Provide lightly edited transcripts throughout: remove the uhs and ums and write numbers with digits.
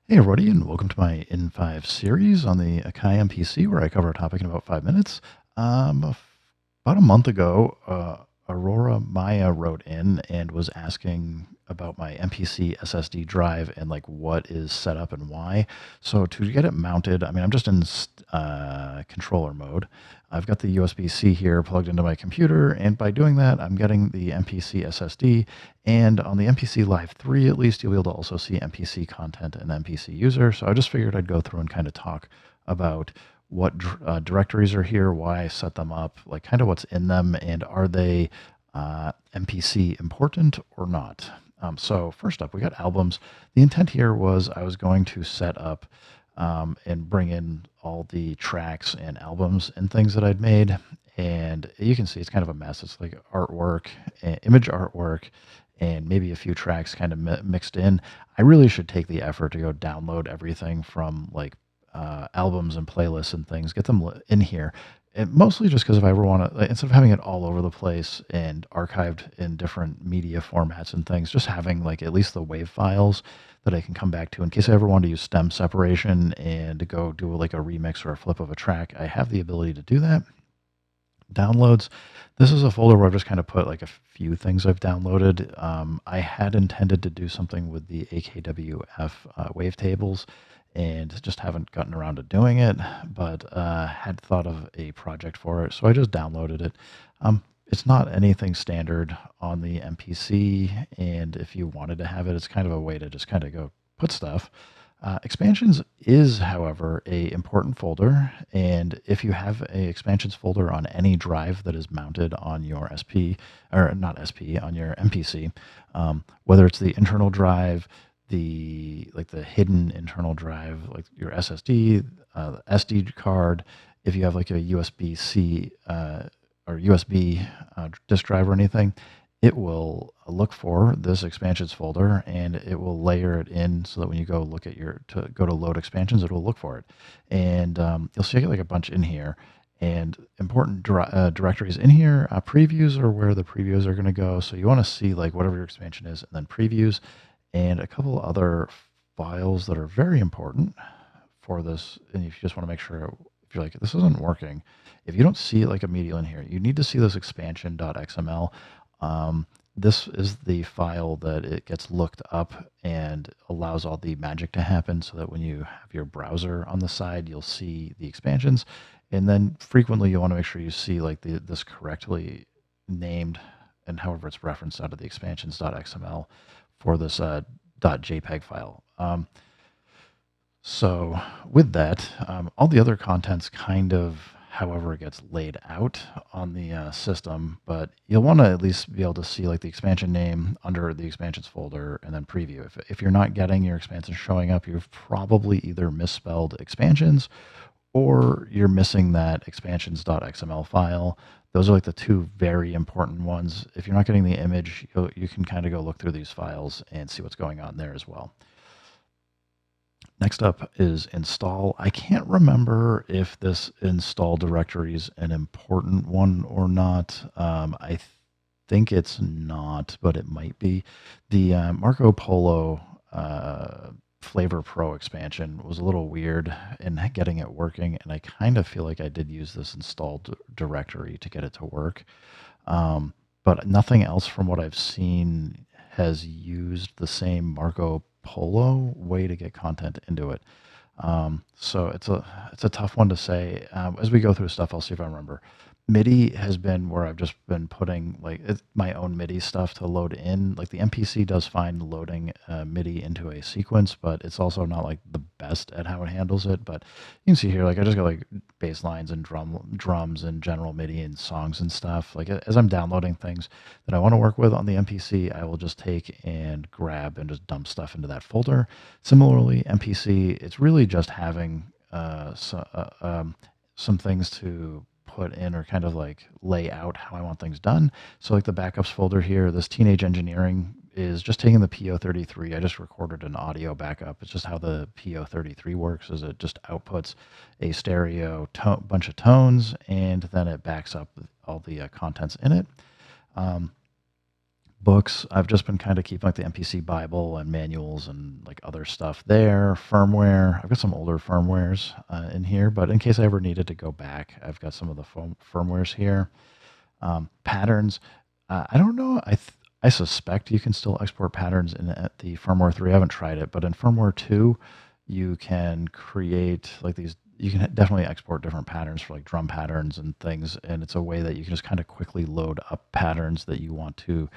Hey everybody, and welcome to my N5 series on the Akai MPC, where I cover a topic in about 5 minutes. About a month ago, Aurora Maya wrote in and was asking about my MPC SSD drive and like what is set up and why. So to get it mounted, I mean, I'm just in controller mode. I've got the USB-C here plugged into my computer, and by doing that, I'm getting the MPC SSD. And on the MPC Live 3, at least, you'll be able to also see MPC content and MPC user. So I just figured I'd go through and kind of talk about what directories are here, why I set them up, like kind of what's in them, and are they MPC important or not. So first up, we got albums. The intent here was I was going to set up and bring in all the tracks and albums and things that I'd made. And you can see it's kind of a mess. It's like artwork, image artwork, and maybe a few tracks kind of mixed in. I really should take the effort to go download everything from like albums and playlists and things, get them in here. And mostly just because if I ever want to, instead of having it all over the place and archived in different media formats and things, just having like at least the WAV files that I can come back to in case I ever want to use stem separation and go do like a remix or a flip of a track. I have the ability to do that. Downloads. This is a folder where I've just kind of put like a few things I've downloaded. I had intended to do something with the AKWF wavetables and just haven't gotten around to doing it, but had thought of a project for it, so I just downloaded it. It's not anything standard on the MPC, and if you wanted to have it, it's kind of a way to just kind of go put stuff. Expansions is, however, a important folder, and if you have a expansions folder on any drive that is mounted on your SP, or not SP, on your MPC, whether it's the internal drive, the hidden internal drive, like your SSD, the SD card, if you have like a USB-C or USB disk drive or anything, it will look for this expansions folder and it will layer it in so that when you go look at go to load expansions, it will look for it. And you'll see I get like a bunch in here, and important directories in here. Previews are where the previews are going to go. So you want to see like whatever your expansion is, and then previews, and a couple other files that are very important for this. And if you just want to make sure, if you're like, this isn't working, if you don't see it like immediately in here, you need to see this expansion.xml. This is the file that it gets looked up and allows all the magic to happen so that when you have your browser on the side, you'll see the expansions. And then frequently you want to make sure you see like this correctly named and however it's referenced out of the expansions.xml for this .jpeg file. So with that, all the other content's kind of however it gets laid out on the system, but you'll want to at least be able to see like the expansion name under the expansions folder and then preview. If you're not getting your expansions showing up, you've probably either misspelled expansions or you're missing that expansions.xml file. Those are like the two very important ones. If you're not getting the image, you can kind of go look through these files and see what's going on there as well. Next up is install. I can't remember if this install directory is an important one or not. I think it's not, but it might be. The Marco Polo Flavor Pro expansion was a little weird in getting it working, and I kind of feel like I did use this install directory to get it to work. But nothing else from what I've seen has used the same Marco Polo way to get content into it. So it's a tough one to say. As we go through stuff, I'll see if I remember. MIDI has been where I've just been putting like my own MIDI stuff to load in. Like the MPC does fine loading MIDI into a sequence, but it's also not like the best at how it handles it. But you can see here, like I just got like bass lines and drums and general MIDI and songs and stuff. Like as I'm downloading things that I want to work with on the MPC, I will just take and grab and just dump stuff into that folder. Similarly, MPC, it's really just having some things to put in or kind of like lay out how I want things done. So like the backups folder here, this teenage engineering is just taking the PO33. I just recorded an audio backup. It's just how the PO33 works is it just outputs a stereo bunch of tones and then it backs up all the contents in it. Books, I've just been kind of keeping like the MPC Bible and manuals and like other stuff there. Firmware, I've got some older firmwares in here, but in case I ever needed to go back, I've got some of the firmwares here. Patterns, I don't know. I suspect you can still export patterns in at the firmware 3. I haven't tried it, but in firmware 2, you can create like these. You can definitely export different patterns for like drum patterns and things, and it's a way that you can just kind of quickly load up patterns that you want to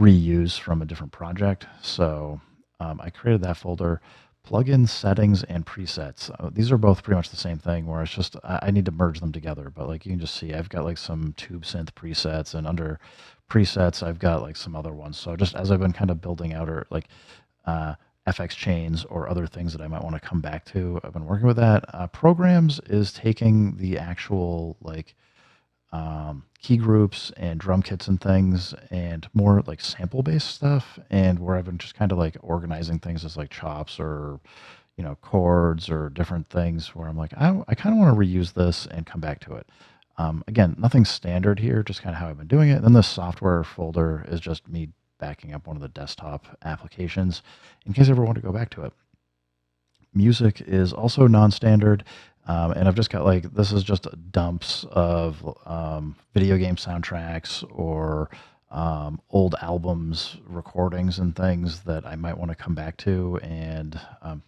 reuse from a different project. So I created that folder, plugin settings and presets. These are both pretty much the same thing where it's just, I need to merge them together. But like you can just see, I've got like some tube synth presets, and under presets, I've got like some other ones. So just as I've been kind of building out or like uh, FX chains or other things that I might want to come back to, I've been working with that. Programs is taking the actual like key groups and drum kits and things, and more like sample based stuff, and where I've been just kind of like organizing things as like chops or chords or different things where I'm like, I kind of want to reuse this and come back to it. Again, nothing standard here, just kind of how I've been doing it. And then the software folder is just me backing up one of the desktop applications in case I ever want to go back to it. Music is also non-standard, and I've just got like this is just dumps of video game soundtracks or old albums, recordings, and things that I might want to come back to, and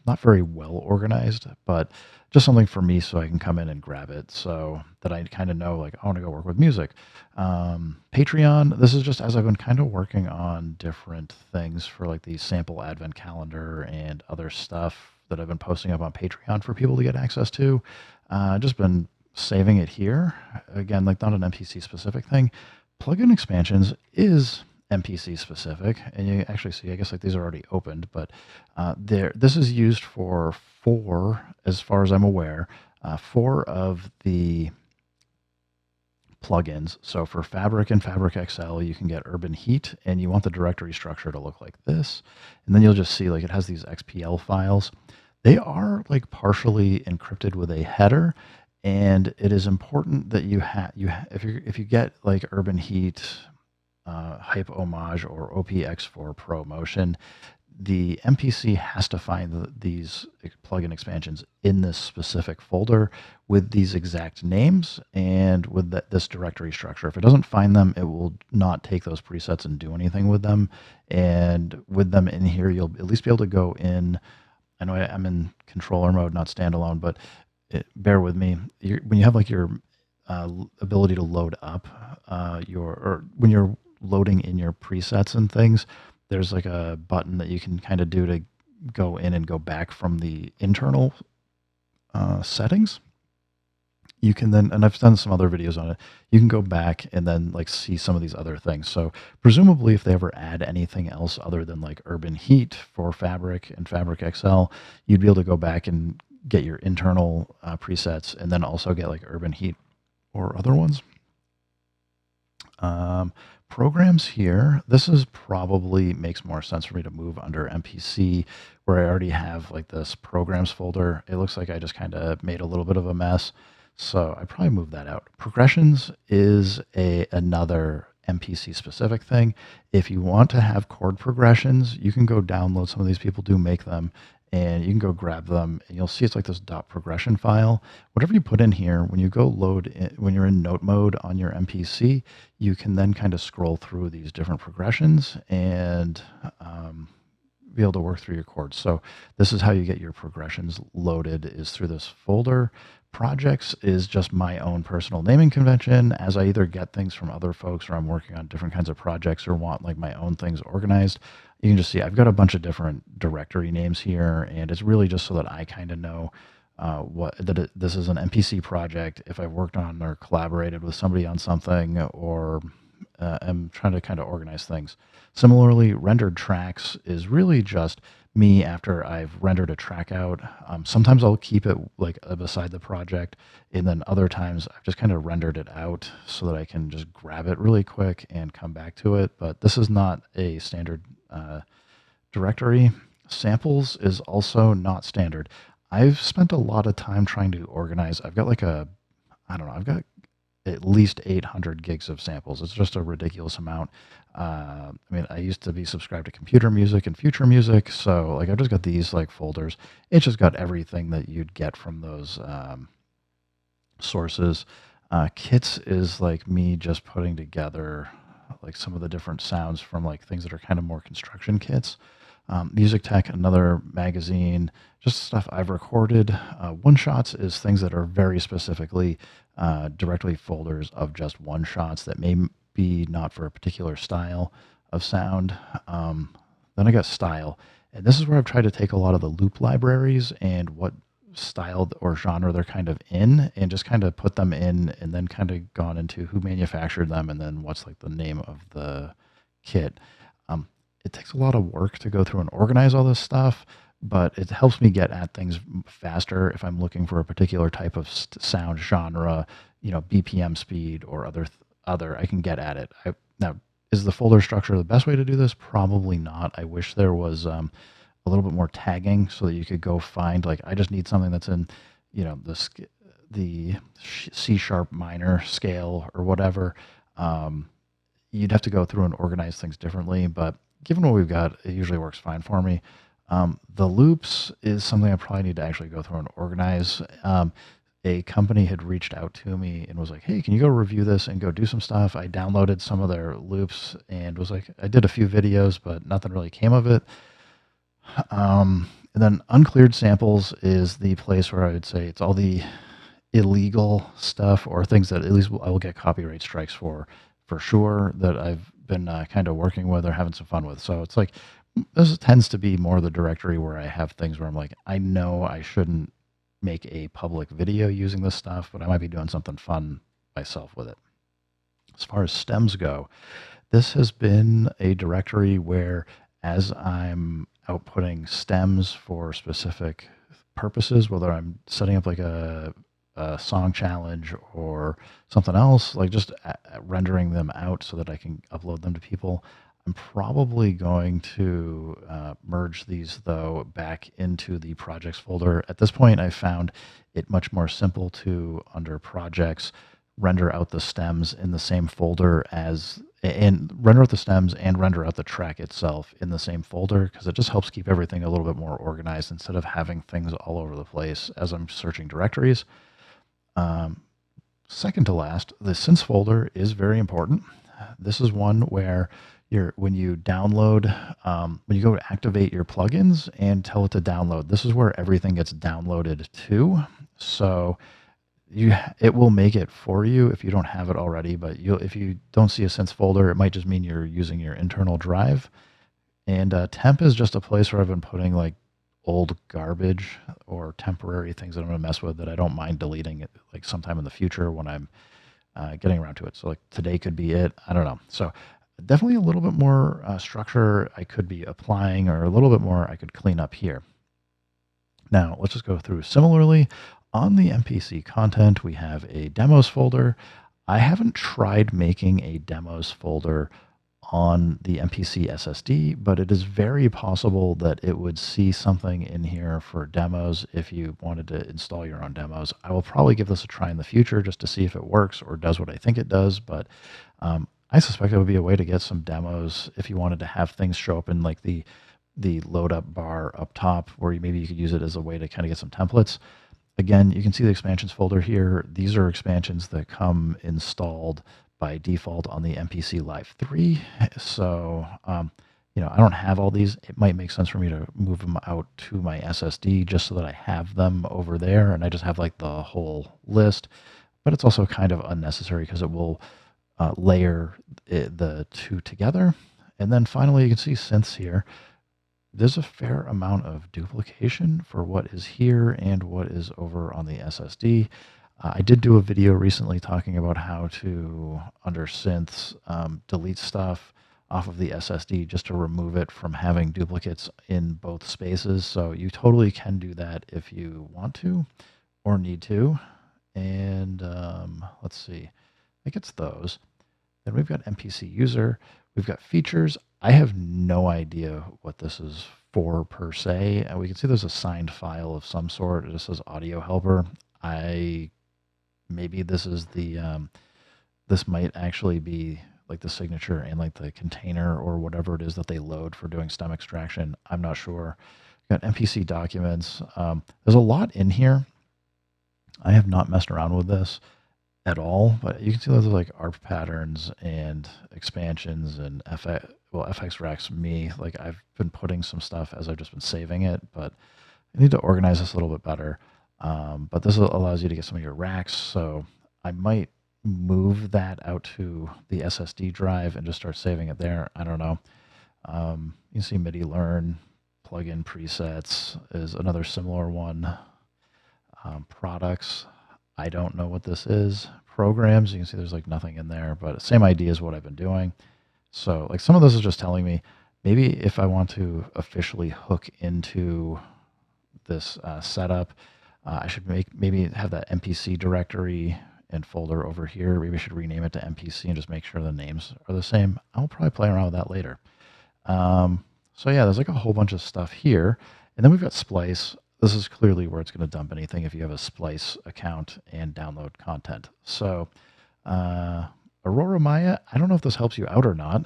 not very well organized, but just something for me so I can come in and grab it, so that I kind of know like I want to go work with music. Patreon. This is just as I've been kind of working on different things for like the sample advent calendar and other stuff that I've been posting up on Patreon for people to get access to. Just been saving it here. Again, like not an MPC specific thing. Plugin expansions is MPC specific, and you actually see, I guess like these are already opened, but this is used for 4, as far as I'm aware, 4 of the plugins. So for Fabric and Fabric XL, you can get Urban Heat, and you want the directory structure to look like this. And then you'll just see like it has these XPL files. They are like partially encrypted with a header, and it is important that if you get like Urban Heat, Hype Homage, or OPX4 Pro Motion, the MPC has to find these plugin expansions in this specific folder with these exact names and with this directory structure. If it doesn't find them, it will not take those presets and do anything with them. And with them in here, you'll at least be able to go in. I know I'm in controller mode, not standalone, but bear with me. When you have like your ability to load up or when you're loading in your presets and things, there's like a button that you can kind of do to go in and go back from the internal settings. You can then, and I've done some other videos on it, you can go back and then like see some of these other things. So presumably if they ever add anything else other than like Urban Heat for Fabric and Fabric XL, you'd be able to go back and get your internal presets, and then also get like Urban Heat or other ones. Programs here, this is probably makes more sense for me to move under MPC, where I already have like this programs folder. It looks like I just kind of made a little bit of a mess, so I probably move that out. Progressions is another MPC specific thing. If you want to have chord progressions, you can go download some of these. People do make them, and you can go grab them, and you'll see it's like this .progression file. Whatever you put in here, when you go load in, when you're in note mode on your MPC, you can then kind of scroll through these different progressions and be able to work through your chords. So this is how you get your progressions loaded, is through this folder. Projects is just my own personal naming convention, as I either get things from other folks or I'm working on different kinds of projects or want like my own things organized. You can just see I've got a bunch of different directory names here, and it's really just so that I kind of know this is an MPC project if I've worked on or collaborated with somebody on something, or am trying to kind of organize things. Similarly, rendered tracks is really just me after I've rendered a track out. Sometimes I'll keep it like beside the project, and then other times I've just kind of rendered it out so that I can just grab it really quick and come back to it. But this is not a standard directory. Samples is also not standard. I've spent a lot of time trying to organize. I've got like I don't know, I've got at least 800 gigs of samples. It's just a ridiculous amount. I mean, I used to be subscribed to computer music and future music, so like I've just got these like folders. It's just got everything that you'd get from those sources. Kits is like me just putting together like some of the different sounds from like things that are kind of more construction kits. Music Tech, another magazine, just stuff I've recorded. One shots is things that are very specifically directly folders of just one shots that may be not for a particular style of sound. Then I got style, and this is where I've tried to take a lot of the loop libraries and what style or genre they're kind of in and just kind of put them in and then kind of gone into who manufactured them and then what's like the name of the kit. It takes a lot of work to go through and organize all this stuff, but it helps me get at things faster if I'm looking for a particular type of sound genre, BPM speed or other. I can get at it. Now, is the folder structure the best way to do this? Probably not. I wish there was a little bit more tagging so that you could go find like I just need something that's in, the C sharp minor scale or whatever. You'd have to go through and organize things differently, but given what we've got, it usually works fine for me. The loops is something I probably need to actually go through and organize. A company had reached out to me and was like, "Hey, can you go review this and go do some stuff?" I downloaded some of their loops and was like, I did a few videos, but nothing really came of it. And then uncleared samples is the place where I would say it's all the illegal stuff or things that at least I will get copyright strikes for sure, that I've been kind of working with or having some fun with. So it's like this tends to be more the directory where I have things where I'm like, I know I shouldn't make a public video using this stuff, but I might be doing something fun myself with it. As far as stems go, this has been a directory where as I'm outputting stems for specific purposes, whether I'm setting up like a song challenge or something else, like just rendering them out so that I can upload them to people. I'm probably going to merge these though back into the projects folder. At this point, I found it much more simple to, under projects, render out the stems in the same folder and render out the stems and render out the track itself in the same folder, because it just helps keep everything a little bit more organized instead of having things all over the place as I'm searching directories. Second to last, the synths folder is very important. This is one where when you download, when you go to activate your plugins and tell it to download, this is where everything gets downloaded to. So it will make it for you if you don't have it already, but if you don't see a synths folder, it might just mean you're using your internal drive. And temp is just a place where I've been putting like old garbage or temporary things that I'm going to mess with that I don't mind deleting it like sometime in the future when I'm getting around to it. So like today could be it. I don't know. So definitely a little bit more structure I could be applying, or a little bit more I could clean up here. Now let's just go through. Similarly, on the MPC content, we have a demos folder. I haven't tried making a demos folder on the MPC SSD, but it is very possible that it would see something in here for demos if you wanted to install your own demos. I will probably give this a try in the future just to see if it works or does what I think it does, but I suspect it would be a way to get some demos if you wanted to have things show up in like the load up bar up top, where maybe you could use it as a way to kind of get some templates. Again, you can see the expansions folder here. These are expansions that come installed by default on the MPC Live 3. So, I don't have all these. It might make sense for me to move them out to my SSD just so that I have them over there and I just have like the whole list. But it's also kind of unnecessary because it will layer the two together. And then finally, you can see synths here. There's a fair amount of duplication for what is here and what is over on the SSD. I did do a video recently talking about how to, under synths, delete stuff off of the SSD just to remove it from having duplicates in both spaces. So you totally can do that if you want to or need to. And let's see, I think it's those. Then we've got MPC user. We've got features. I have no idea what this is for per se. We can see there's a signed file of some sort. It just says audio helper. Maybe this is the this might actually be like the signature and like the container or whatever it is that they load for doing stem extraction. I'm not sure. Got MPC documents. There's a lot in here. I have not messed around with this at all, but you can see there's like ARP patterns and expansions and FX Rex me. Like I've been putting some stuff as I've just been saving it, but I need to organize this a little bit better. But this allows you to get some of your racks. So I might move that out to the SSD drive and just start saving it there. I don't know. You can see MIDI learn, plugin presets is another similar one. Products, I don't know what this is. Programs, you can see there's like nothing in there, but same idea as what I've been doing. So like some of this is just telling me maybe if I want to officially hook into this setup, I should maybe have that MPC directory and folder over here. Maybe I should rename it to MPC and just make sure the names are the same. I'll probably play around with that later. So yeah, there's like a whole bunch of stuff here. And then we've got Splice. This is clearly where it's going to dump anything if you have a Splice account and download content. So Aurora Maya, I don't know if this helps you out or not.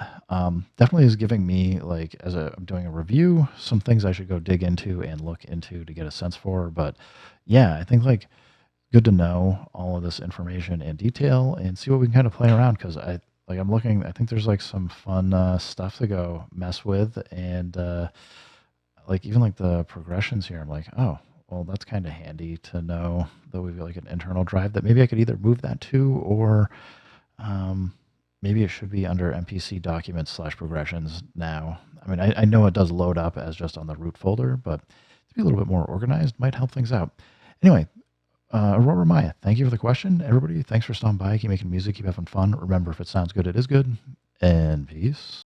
Definitely is giving me, like, as I'm doing a review, some things I should go dig into and look into to get a sense for. But yeah, I think like good to know all of this information in detail and see what we can kind of play around, because I'm looking, I think there's like some fun stuff to go mess with, and like even like the progressions here, I'm like, oh, well, that's kind of handy to know that we've got like an internal drive that maybe I could either move that to, or maybe it should be under MPC documents / progressions now. I mean, I know it does load up as just on the root folder, but to be a little bit more organized might help things out. Anyway, Aurora Maya, thank you for the question. Everybody, thanks for stopping by. Keep making music, keep having fun. Remember, if it sounds good, it is good. And peace.